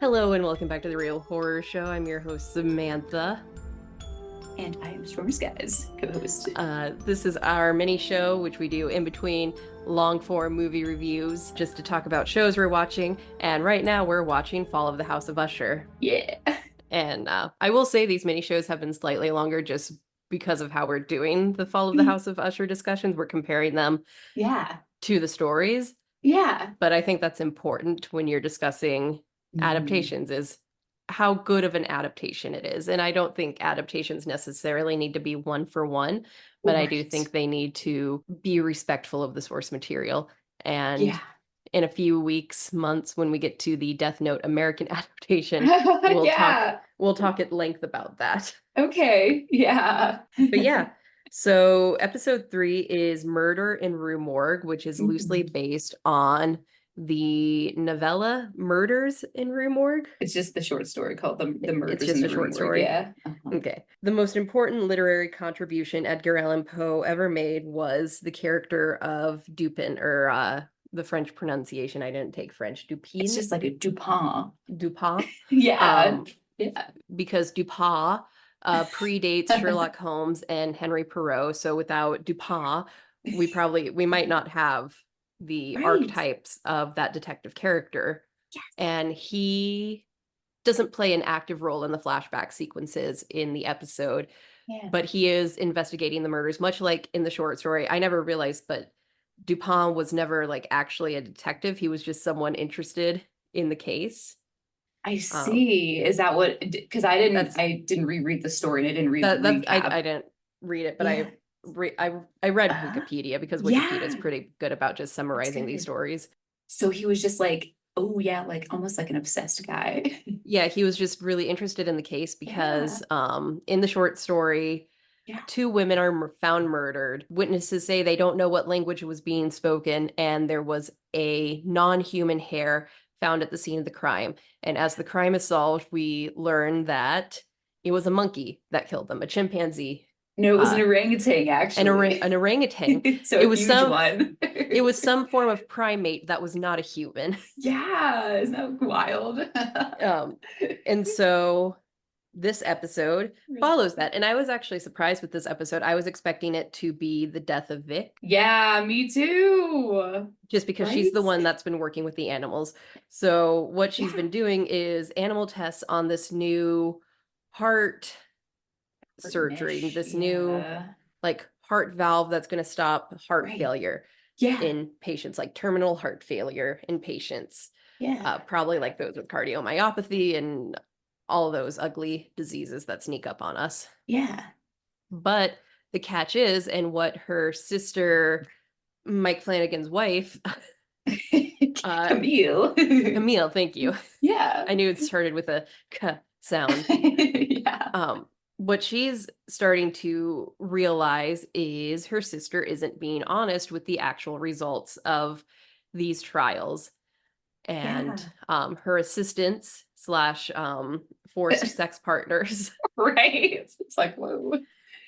Hello and welcome back to the Real Horror Show. I'm your host, Samantha. And I am Storm Skies, co-host. This is our mini show, which we do in between long form movie reviews, just to talk about shows we're watching. And right now we're watching Fall of the House of Usher. Yeah. And I will say these mini shows have been slightly longer just because of how we're doing the Fall of the House of Usher discussions. We're comparing them to the stories. Yeah. But I think that's important when you're discussing adaptations, is how good of an adaptation it is. And I don't think adaptations necessarily need to be one for one, but I do think they need to be respectful of the source material. And in a few weeks, months, when we get to the Death Note American adaptation, we'll talk at length about that. Okay. Yeah. But yeah. So episode 3 is Murder in Rue Morgue, which is loosely based on the novella Murders in Rue Morgue. It's just the short story called the Murders It's just in the a short Rue story. Morgue. Yeah. Okay. The most important literary contribution Edgar Allan Poe ever made was the character of Dupin, or the French pronunciation. I didn't take French. Dupin. It's just like a Dupin. Dupin. Yeah. Because Dupin predates Sherlock Holmes and Henry Poirot. So without Dupin, we might not have the archetypes of that detective character. Yes. And he doesn't play an active role in the flashback sequences in the episode, but he is investigating the murders, much like in the short story. I never realized, but Dupin was never like actually a detective. He was just someone interested in the case. I see. Is that what? Because I didn't reread the story and I didn't read the recap. I didn't read it, but I read Wikipedia, because Wikipedia is pretty good about just summarizing these stories. So he was just like, oh yeah, like almost like an obsessed guy. Yeah, he was just really interested in the case because in the short story, 2 women are found murdered. Witnesses say they don't know what language was being spoken, and there was a non-human hair found at the scene of the crime. And as the crime is solved, we learn that it was a monkey that killed them, a chimpanzee. No, it was an orangutan, actually. An orangutan. So it was a huge one. It was some form of primate that was not a human. Yeah, isn't that wild? And so this episode follows that. And I was actually surprised with this episode. I was expecting it to be the death of Vic. Yeah, me too. Just because she's the one that's been working with the animals. So what she's been doing is animal tests on this new heart surgery, this new like heart valve that's going to stop heart failure in patients, like terminal heart failure in patients. Probably like those with cardiomyopathy and all those ugly diseases that sneak up on us. But the catch is, and what her sister, Mike Flanagan's wife, Camille, thank you. I knew it started with a k sound. What she's starting to realize is her sister isn't being honest with the actual results of these trials. And her assistants / forced sex partners. It's like, whoa.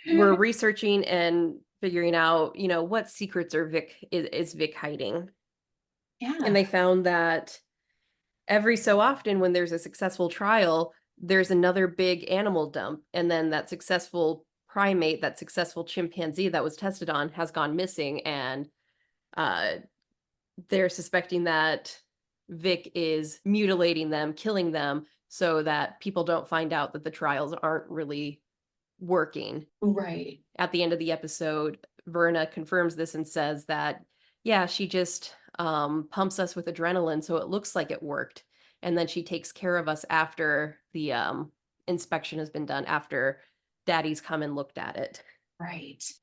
We're researching and figuring out, what secrets is Vic hiding. And they found that every so often when there's a successful trial, there's another big animal dump. And then that successful primate, that successful chimpanzee that was tested on has gone missing. And they're suspecting that Vic is mutilating them, killing them, so that people don't find out that the trials aren't really working. At the end of the episode, Verna confirms this and says that, she just pumps us with adrenaline, so it looks like it worked. And then she takes care of us after the inspection has been done, after Daddy's come and looked at it.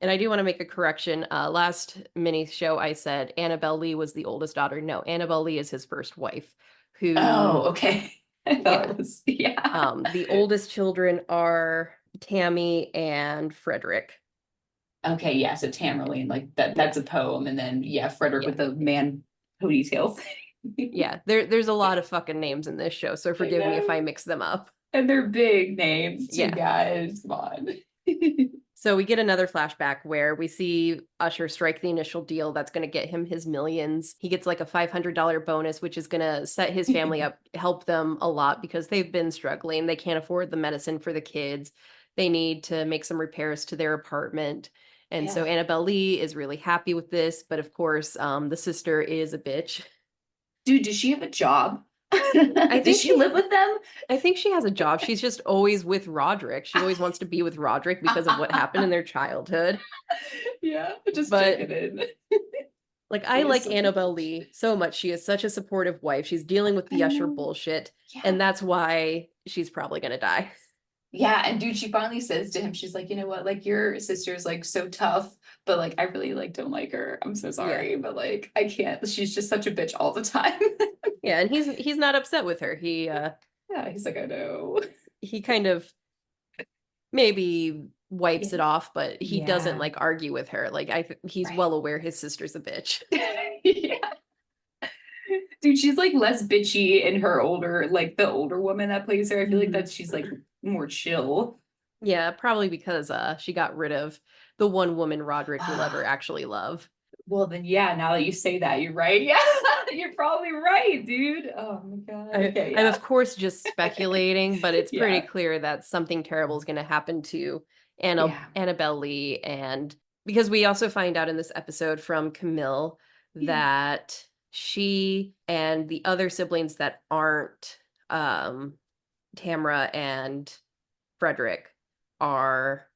And I do want to make a correction. Last mini show, I said Annabelle Lee was the oldest daughter. No, Annabelle Lee is his first wife. Who? Oh, okay. I thought it was, the oldest children are Tammy and Frederick. Okay, yeah. So Tamerlane, like that's a poem, and then Frederick with the man ponytail thing. There's a lot of fucking names in this show, so forgive me if I mix them up. And they're big names too, guys. Come on. So we get another flashback where we see Usher strike the initial deal that's going to get him his millions. He gets like a $500 bonus, which is going to set his family up, help them a lot because they've been struggling. They can't afford the medicine for the kids. They need to make some repairs to their apartment. And so Annabelle Lee is really happy with this. But of course, the sister is a bitch. Dude, does she have a job? I think Does she live with them? I think she has a job. She's just always with Roderick. She always wants to be with Roderick because of what happened in their childhood. Yeah, just But checking in. like I like Annabelle Lee so much. She is such a supportive wife. She's dealing with the Usher bullshit, and that's why she's probably gonna die. Yeah, and dude, she finally says to him, she's like, you know what, like your sister's like so tough, but like I really like don't like her. I'm so sorry, but like I can't. She's just such a bitch all the time. Yeah, and he's not upset with her. Yeah, he's like, I know. He kind of maybe wipes it off, but he doesn't like argue with her. Like he's well aware his sister's a bitch. Yeah. Dude, she's like less bitchy in her older, like the older woman that plays her. I feel like that she's like more chill. Yeah, probably because she got rid of the one woman Roderick will ever actually love. Well, then, yeah, now that you say that, you're right. Yeah, you're probably right, dude. Oh my God. Okay, I'm of course just speculating, but it's pretty Yeah. clear that something terrible is going to happen to Yeah. Annabelle Lee. And because we also find out in this episode from Camille that she and the other siblings that aren't Tamara and Frederick are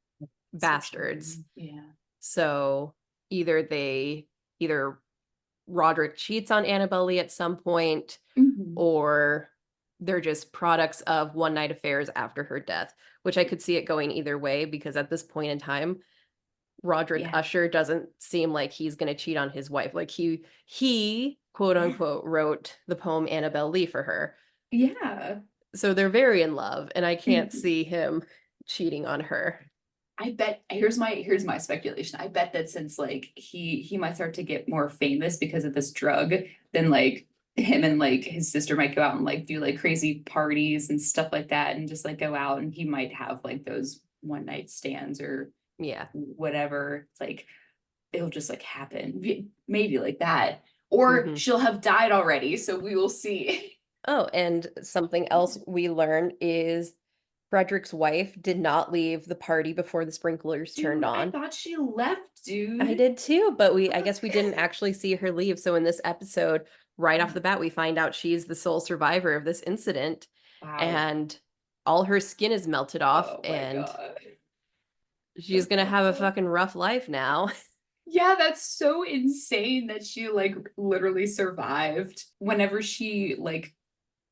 bastards. Yeah. So either Roderick cheats on Annabelle Lee at some point, or they're just products of one night affairs after her death, which I could see it going either way because at this point in time, Roderick Usher doesn't seem like he's going to cheat on his wife. Like he quote unquote wrote the poem Annabelle Lee for her. Yeah. So they're very in love, and I can't see him cheating on her. I bet here's my speculation. I bet that since like he might start to get more famous because of this drug, then like him and like his sister might go out and like do like crazy parties and stuff like that and just like go out, and he might have like those one night stands or whatever. It's like it'll just like happen. Maybe like that. Or she'll have died already, so we will see. Oh, and something else we learn is Frederick's wife did not leave the party before the sprinklers turned on. I thought she left, dude. I did too, but I guess we didn't actually see her leave. So in this episode, right off the bat, we find out she's the sole survivor of this incident. Wow. And all her skin is melted off, and she's gonna have a fucking rough life now. Yeah, that's so insane that she like literally survived. Whenever she like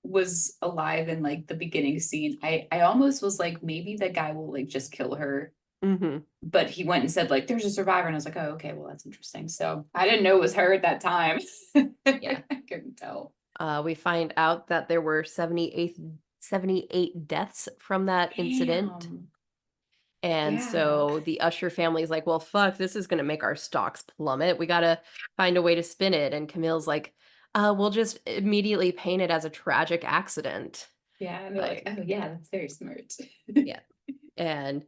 was alive in like the beginning scene, I almost was like, maybe the guy will like just kill her. But he went and said like there's a survivor, and I was like, oh, okay, well, that's interesting. So I didn't know it was her at that time. Yeah. I couldn't tell. We find out that there were 78 deaths from that incident. And so the Usher family is like, well, fuck, this is going to make our stocks plummet. We got to find a way to spin it. And Camille's like, we'll just immediately paint it as a tragic accident. Yeah, and they're like, oh yeah, that's very smart. Yeah. And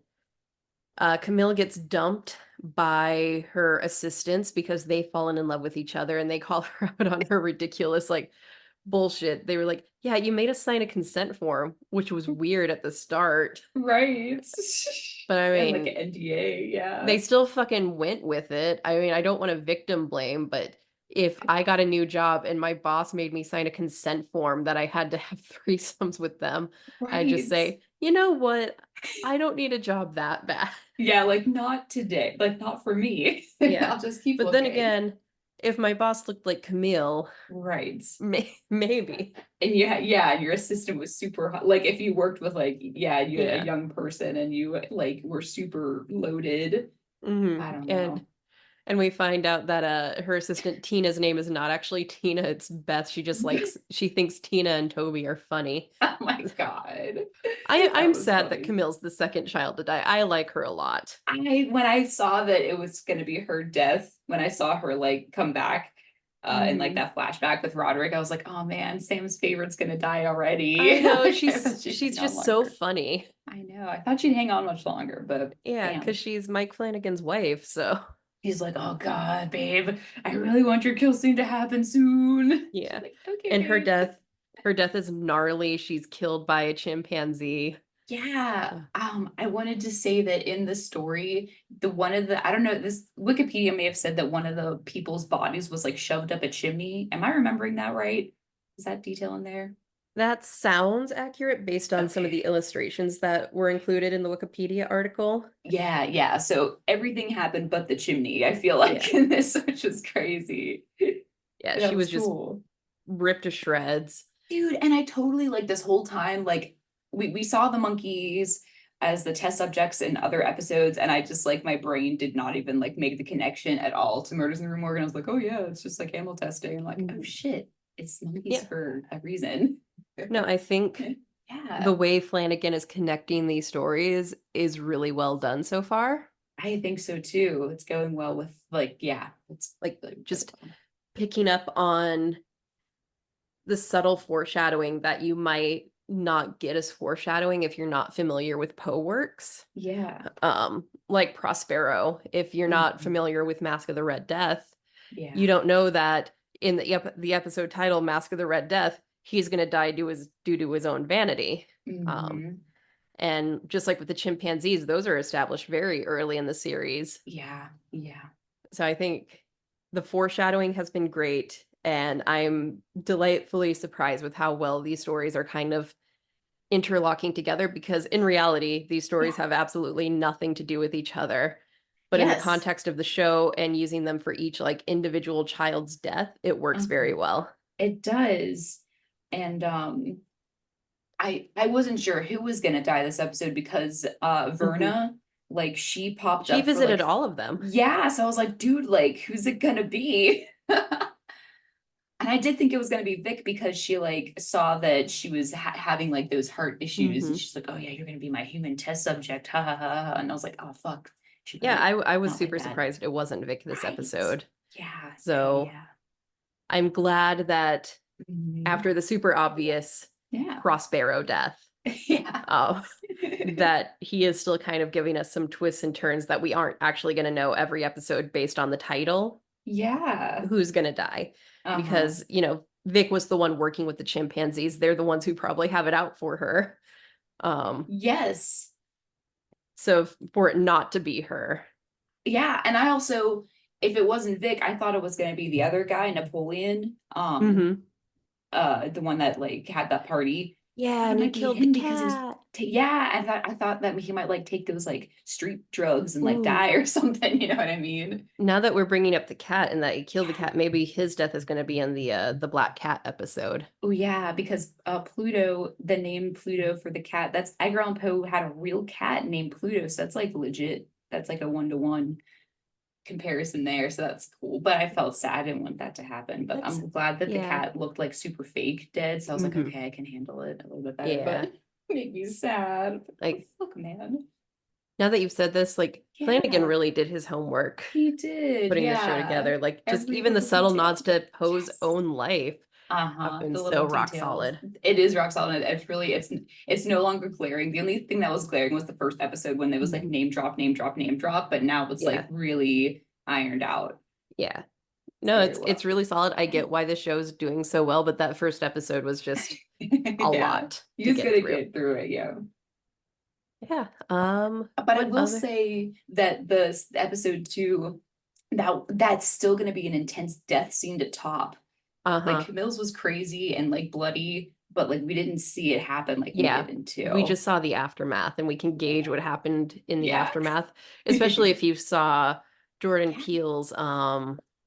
Camille gets dumped by her assistants because they've fallen in love with each other, and they call her out on her ridiculous like bullshit. They were like, yeah, you made us sign a consent form, which was weird at the start. Right. But I mean, and like an NDA, yeah. They still fucking went with it. I mean, I don't want to victim blame, but if I got a new job and my boss made me sign a consent form that I had to have threesomes with them, I just say, you know what? I don't need a job that bad. Yeah, like not today, like not for me. Yeah. I'll just keep But looking. Then again, if my boss looked like Camille, right, maybe. And and your assistant was super hot. Like if you worked with like a young person and you like were super loaded. I don't know. And we find out that her assistant Tina's name is not actually Tina, it's Beth. She just she thinks Tina and Toby are funny. Oh my God. I'm sad that Camille's the second child to die. I like her a lot. When I saw that it was gonna be her death, when I saw her like come back, in like Mhm. that flashback with Roderick. I was like, oh man, Sam's favorite's gonna die I already. know, Like, I thought she'd she's hang on just so longer. funny. I know. I thought she'd hang on much longer, but Yeah, because damn. she's Mike Flanagan's wife, so He's like, oh God, babe, I really want your kill scene to happen soon. She's yeah. like, okay, And babe. her death is gnarly. She's killed by a chimpanzee. Yeah. Uh, I wanted to say that in the story, the one of the I don't know, this Wikipedia may have said that one of the people's bodies was like shoved up a chimney. Am I remembering that right? Is that detail in there? That sounds accurate based on some of the Okay. illustrations that were included in the Wikipedia article. Yeah, yeah. So everything happened but the chimney, I feel Yeah. like in this, which is crazy. Yeah, That she was was just cool. ripped to shreds. Dude, and I totally like this whole time, like we saw the monkeys as the test subjects in other episodes, and I just like my brain did not even like make the connection at all to Murders in the Rue Morgue. And I was like, oh yeah, it's just like animal testing. I'm like, oh Mhm. shit, it's monkeys Yeah. for a reason. No, I think the Yeah, way Flanagan is connecting these stories is really well done so far. I think so too. It's going well with like, yeah, it's Like really, really just well. picking up on the subtle foreshadowing that you might not get as foreshadowing if you're not familiar with Poe works. Yeah. Like Prospero, if you're not Mhm. familiar with Mask of the Red Death, Yeah. you don't know that in the episode title Mask of the Red Death, he's going to die due to his own vanity. Um, Hmm. and just like with the chimpanzees, those are established very early in the series. Yeah. Yeah. So I think the foreshadowing has been great, and I'm delightfully surprised with how well these stories are kind of interlocking together because in reality, these stories Yeah. have absolutely nothing to do with each other. But in the Yes. context of the show and using them for each like individual child's death, it works very Uh-huh. well. It does. And I wasn't sure who was gonna die this episode because Mhm. Verna, like she popped She up for visited like all of them. yeah, so I was like, dude, like who's it gonna be? And I did think it was gonna be Vic because she like saw that she was having like those heart issues and Hmm. she's like, oh yeah, you're gonna be my human test subject, ha ha ha. Ha. And I was like, oh fuck, she Yeah, better I was not like super that. surprised it wasn't Vic this Right. episode. Yeah, yeah, So yeah. I'm glad that Mhm. after the super obvious Yeah. Prospero death, Yeah. uh, that he is still kind of giving us some twists and turns that we aren't actually going to know every episode based on the title Yeah. who's going to die. Uh-huh. Because, Vic was the one working with the chimpanzees. They're the ones who probably have it out for her. Um, Yes. so for it not to be her. Yeah, and I also, if it wasn't Vic, I thought it was gonna be the other guy, Napoleon. Hmm. The one that like had that party. I Yeah, thought it and he might be killed the him because he was cat. yeah, I thought that he might like take those like street drugs and like Ooh. die or something, you know what I mean? Now that we're bringing up the cat and that he killed the Yeah. cat, maybe his death is going to be in the Black Cat episode. Oh yeah, because Pluto, the name Pluto for the cat, that's Edgar Allan Poe had a real cat named Pluto, so that's like legit. That's like a one-to-one comparison there, so that's cool. But I felt sad. I didn't want that to happen. But That's I'm glad that the yeah. cat looked like super fake dead. So I was like, Hmm. okay, I can handle it a little bit better. But Yeah. it made me sad. Oh Like fuck, man. now that you've said this, like Flanagan Yeah, really did his homework he did. putting this show Yeah, together. Like just every even the little subtle nods detail. to Poe's Yes. own life have Uh-huh. been The so little rock details. solid. It is rock solid. It's really it's no longer glaring. The only thing that was glaring was the first episode when there was like Mhm. name drop, name drop, name drop, but now it's like Yeah. really ironed out Yeah. No, very it's well. really solid. I get why the show's doing so well, but that first episode was just a Yeah, lot you to just get gotta through. get through it. Yeah. Yeah. But I What will other? say that the episode two, that's still gonna be an intense death scene to top. Like Uh-huh. Camille's was crazy and like bloody, but like we didn't see it happen like we Yeah. did in We two. just saw the aftermath and we can gauge what happened in the Yeah. aftermath, especially if you saw Jordan Yeah. Peele's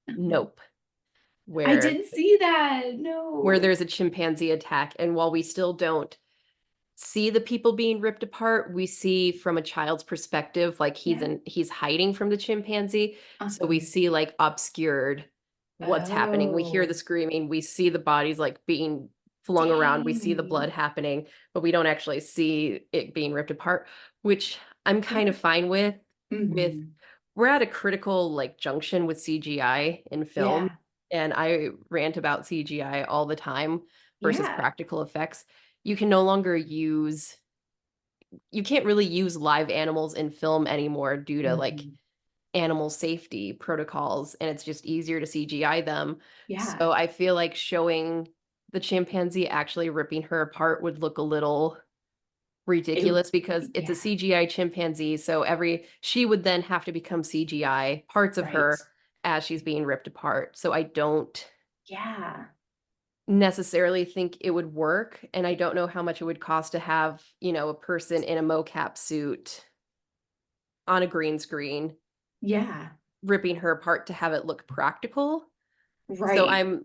Nope, I where didn't see that. where No. there's a chimpanzee attack. And while we still don't see the people being ripped apart, we see from a child's perspective, like Yeah. he's hiding from the chimpanzee. So we Uh-huh. see like obscured what's happening. We hear the Oh, screaming, we see the bodies like being flung around, we see the blood dang. happening, but we don't actually see it being ripped apart, which I'm kind of Okay. fine with. Hmm. We're at a critical like junction with CGI in film, Yeah. and I rant about CGI all the time versus Yeah. practical effects. You can no longer use you can't really use live animals in film anymore due to like Mhm. animal safety protocols, and it's just easier to CGI them. Yeah. So I feel like showing the chimpanzee actually ripping her apart would look a little It ridiculous because it's a yeah, CGI chimpanzee, so every she would then have to become CGI parts of right. her as she's being ripped apart. So I don't Yeah. necessarily think it would work, and I don't know how much it would cost to have, a person in a mocap suit on a green screen Yeah. ripping her apart to have it look practical. So Right. I'm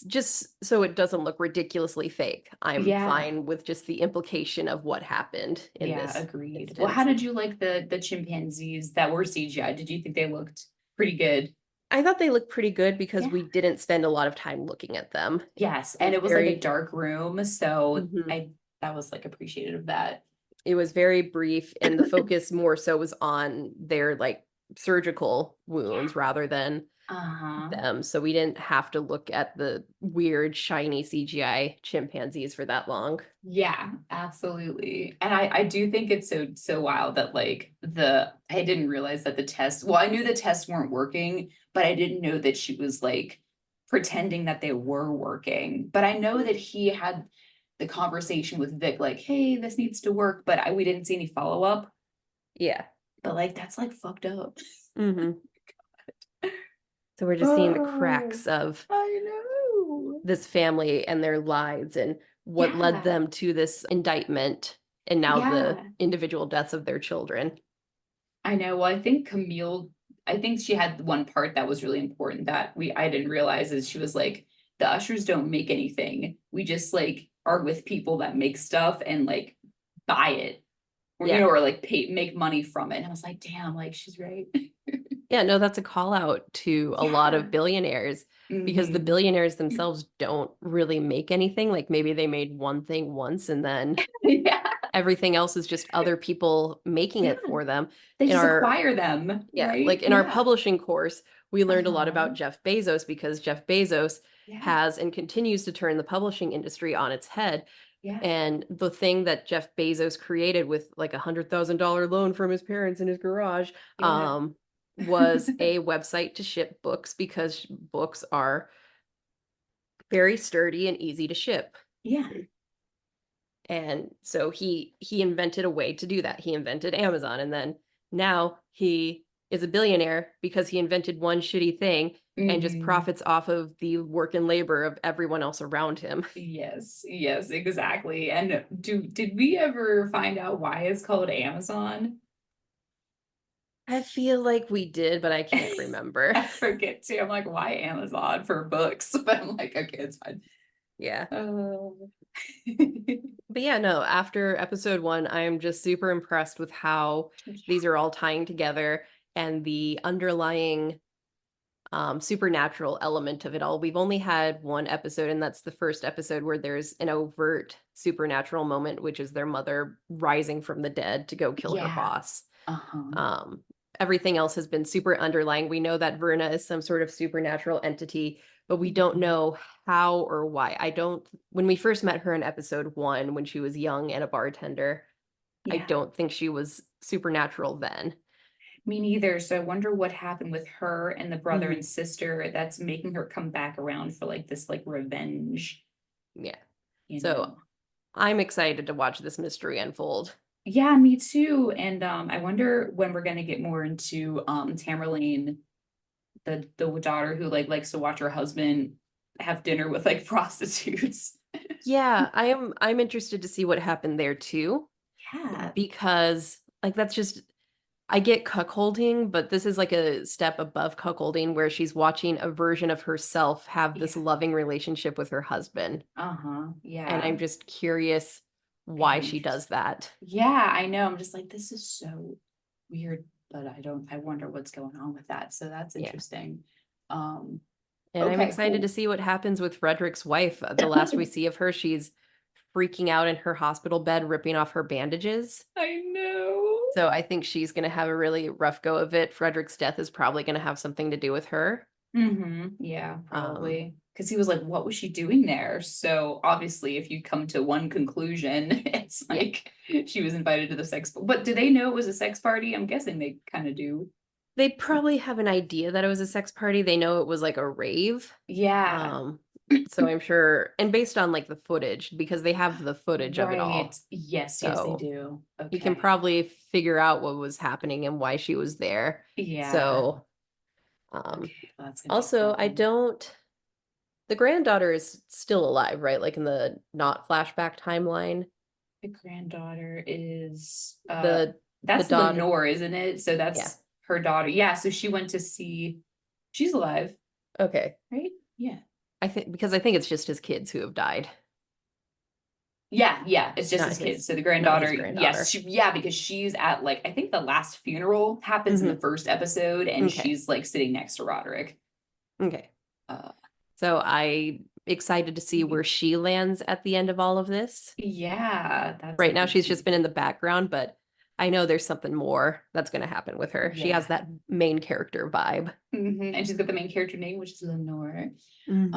just so it doesn't look ridiculously fake. I'm Yeah. fine with just the implication of what happened in Yeah, this agreed. Well, how instance. did you like the chimpanzees that were CGI? Did you think they looked pretty good? I thought they looked pretty good because Yeah. we didn't spend a lot of time looking at them. Yes, It and was it was like a very dark room, so Mhm. I that was like appreciative of that. It was very brief, and the focus more so was on their, like, surgical wounds Yeah. rather than Uh-huh. them, so we didn't have to look at the weird, shiny CGI chimpanzees for that long. Yeah, absolutely. And I do think it's so wild that like I didn't realize that the test, well, I knew the tests weren't working, but I didn't know that she was like pretending that they were working. But I know that he had the conversation with Vic, like, hey, this needs to work, but we didn't see any follow-up. Yeah. But like that's like fucked up. Mhm. So we're just seeing the Oh, cracks of I know. this family and their lives and what led Yeah. them to this indictment and now the Yeah. individual deaths of their children. I know. Well, I think Camille, I think she had one part that was really important that I didn't realize is she was like, the ushers don't make anything. We just like are with people that make stuff and like buy it. Or Yeah. or like make money from it. And I was like, damn, like she's right. Yeah, no, that's a call out to a lot of Yeah. billionaires because the Hmm. billionaires themselves don't really make anything. Like maybe they made one thing once and then Yeah. everything else is just other people making Yeah. it for them. They In just our acquire them, Yeah, right? like in our Yeah. publishing course, we learned a lot Uh-huh. about Jeff Bezos because Jeff Bezos Yeah. has and continues to turn the publishing industry on its head. Yeah. And the thing that Jeff Bezos created with like $100,000 loan from his parents in his garage, Yeah. um, was a website to ship books because books are very sturdy and easy to ship. Yeah. And so he invented a way to do that. He invented Amazon, and then now he is a billionaire because he invented one shitty thing and just Hmm. profits off of the work and labor of everyone else around him. Yes, yes, exactly. And did we ever find out why it's called Amazon? I feel like we did, but I can't remember. I forget too. I'm like, why Amazon for books? But I'm like, okay, it's fine. Yeah. Oh. But yeah, no, after episode 1, I am just super impressed with how these are all tying together and the underlying supernatural element of it all. We've only had one episode, and that's the first episode where there's an overt supernatural moment, which is their mother rising from the dead to go kill her Yeah. boss. Uh-huh. Um, Everything else has been super underlying. We know that Verna is some sort of supernatural entity, but we don't Mhm. know how or why. I don't, when we first met her in episode 1, when she was young and a bartender, I Yeah. don't think she was supernatural then. Me neither. So I wonder what happened with her and the brother Hmm. and sister that's making her come back around for like this like revenge, Yeah. you So know. I'm excited to watch this mystery unfold. Yeah, me too. And I wonder when we're gonna get more into Tamerlane, the daughter who like likes to watch her husband have dinner with like prostitutes. Yeah, I'm interested to see what happened there too, Yeah. because like that's just I get cuckolding, but this is like a step above cuckolding where she's watching a version of herself have this Yeah. loving relationship with her husband. Uh-huh. And I'm Yeah. just curious why Very she does interesting. that. Yeah, I know. I'm just like, this is so weird, but I wonder what's going on with that. So that's Yeah. interesting. Um, And I'm okay, excited to cool. see what happens with Frederick's wife. The last we see of her, she's freaking out in her hospital bed, ripping off her bandages. I know. So I think she's going to have a really rough go of it. Frederick's death is probably going to have something to do with her. Yeah, probably. Because he was like, what was she doing there? So obviously, if you come to one conclusion, it's Yeah. like she was invited to the sex. But do they know it was a sex party? I'm guessing they kind of do. They probably have an idea that it was a sex party. They know it was like a rave. Yeah. Um, so I'm sure, and based on like the footage, because they have the footage of it Right. all. Yes, yes, they So do. you can Okay. probably figure out what was happening and why she was there. Yeah. So, um, Okay, well, that's gonna be also, cool I then. don't, the granddaughter is still alive, right? Like in the not flashback timeline. The granddaughter is The that's daughter, Lenore, isn't it? So yeah. that's her daughter. Yeah, so she went to see she's alive, Okay. right? Yeah. I think because I think it's just his kids who have died, Yeah, yeah, it's just not his kids. his So the not his granddaughter, yes, granddaughter. yeah, because she's at like I think the last funeral happens in the Hmm. first episode, and Okay. she's like sitting next to Roderick. Okay. Uh, So I excited to see where she lands at the end of all of this. yeah, that's Right gonna now be she's just been in cute. the background, but I know there's something more that's going to happen with her. She has Yeah. that main character vibe. And she's got the main character name, which is Lenore. Hmm.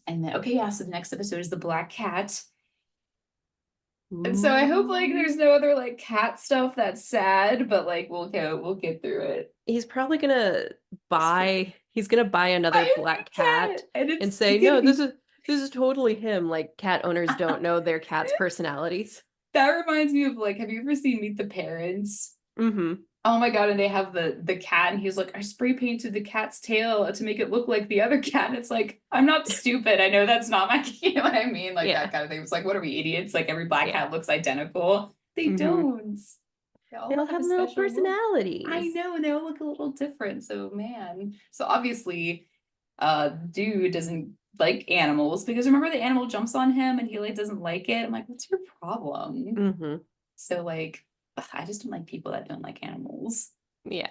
And then okay, yeah, so the next episode is the Black Cat. And so I hope like Ooh. there's no other like cat stuff that's sad, but like we'll get through it. He's probably he's gonna buy Buy another a new black cat, cat and and it's say, gonna no, be this is totally him. Like cat owners don't know their cat's personalities. that reminds me of like, have you ever seen Meet the Parents? Hmm. Oh my god, and they have the cat, and he's like, I spray painted the cat's tail to make it look like the other cat. And it's like, I'm not stupid. I know that's not my you know what I mean? Like Yeah. that kind of thing. It's like, what are we idiots? Like every black Yeah. cat looks identical. They Hmm. don't. They They all don't have have a no special look. I personalities. know, and they all look a little different. So man. So obviously, dude doesn't like animals because remember the animal jumps on him and he like doesn't like it. I'm like, what's your problem? Hmm. So like, ugh, I just don't like people that don't like animals. Yeah.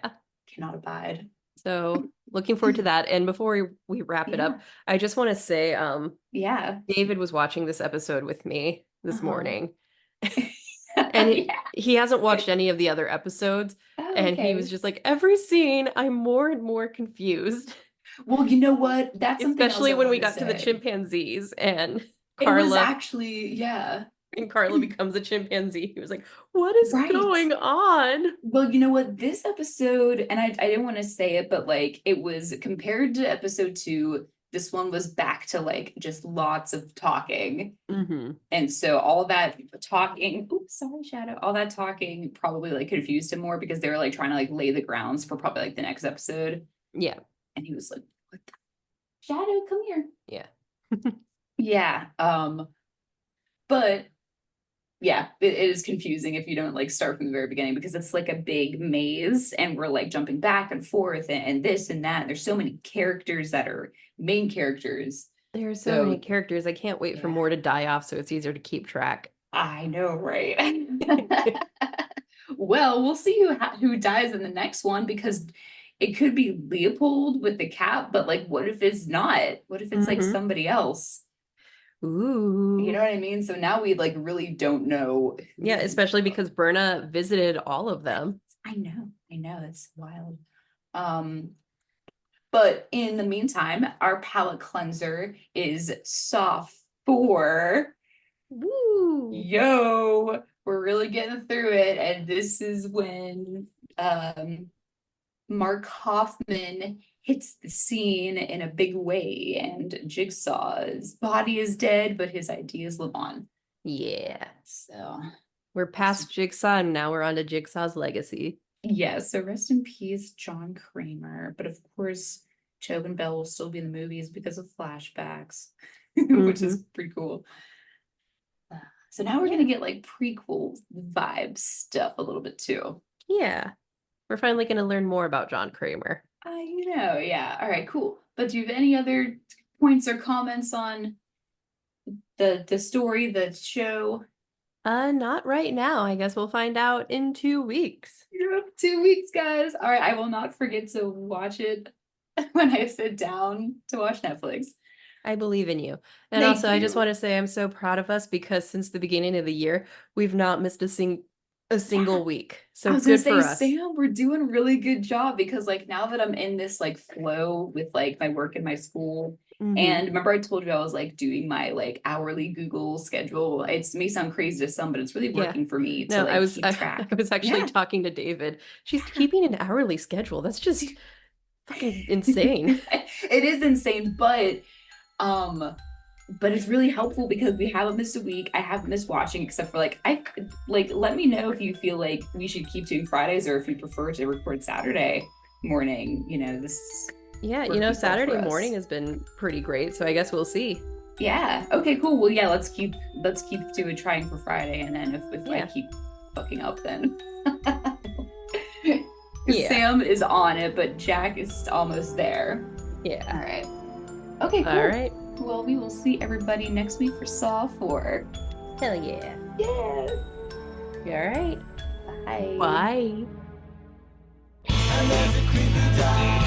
Cannot abide. So looking forward to that. And before we wrap it Yeah. up, I just want to say, Yeah. David was watching this episode with me this Uh-huh. morning, and Yeah. he hasn't watched any of the other episodes, Oh, and he was okay. just like, every scene, I'm more and more confused, Well, you know what? That's something else especially I when we wanted to got to the say. chimpanzees and It was Carla actually, yeah. and Carla becomes a chimpanzee. He was like, what is Right. going on? Well, you know what? This episode, and I didn't want to say it, but like it was compared to episode two, this one was back to like just lots of talking. Hmm. And so all that talking, oops, sorry, Shadow, all that talking probably like confused him more because they were like trying to like lay the grounds for probably like the next episode. Yeah. And he was like, what the Shadow, come here. Yeah. Yeah. But yeah, it is confusing if you don't like start from the very beginning because it's like a big maze and we're like jumping back and forth and this and that. And there's so many characters that are main characters. There are so many So characters. I can't wait for yeah, more to die off so it's easier to keep track. I know, right? Well, we'll see who dies in the next one because it could be Leopold with the cat, but like, what if it's not? What if it's like Hmm. somebody else? You know Ooh. what I mean? So now we like really don't know Yeah, who. especially because Berna visited all of them. I know, it's wild. Um, but in the meantime, our palette cleanser is soft for Woo! yo. We're really getting through it, and this is when Mark Hoffman hits the scene in a big way, and Jigsaw's body is dead, but his ideas live on. Yeah. So, We're past Jigsaw and now we're on to Jigsaw's legacy. yeah, so rest in peace, John Kramer. But of course, Tobin Bell will still be in the movies because of flashbacks, which Hmm. is pretty cool. So now we're Yeah. gonna get like prequel vibe stuff a little bit too. Yeah. We're finally going to learn more about John Kramer. Yeah. All right, cool. But do you have any other points or comments on the story, the show? Not right now. I guess we'll find out in 2 weeks. Yep, 2 weeks, guys. All right, I will not forget to watch it when I sit down to watch Netflix. I believe in you. And Thank also, I just you. want to say I'm so proud of us because since the beginning of the year, we've not missed a a single week. I So was gonna good for say, us. Sam, we're doing a really good job because like now that I'm in this like flow with like my work and my school, Mhm. and remember I told you I was like doing my like hourly Google schedule. It may sound crazy to some, but it's really Yeah. working for me to No, like keep I track. was actually Yeah. talking to David. She's keeping an hourly schedule. That's just fucking insane. It is insane, but it's really helpful because we haven't missed a week. I haven't missed watching except for like let me know if you feel like we should keep doing Fridays or if you prefer to record Saturday morning. You know, this is Yeah, working well Saturday for us. morning has been pretty great, so I guess we'll see. Yeah. Okay, cool. Well, yeah, let's keep doing trying for Friday, and then if I Yeah. keep fucking up then Yeah. Sam is on it, but Jack is almost there. Yeah. All right. Okay, cool. All right. Well, we will see everybody next week for Saw 4. Hell yeah. Yeah. All right. Bye. Bye. And there's a creepy dog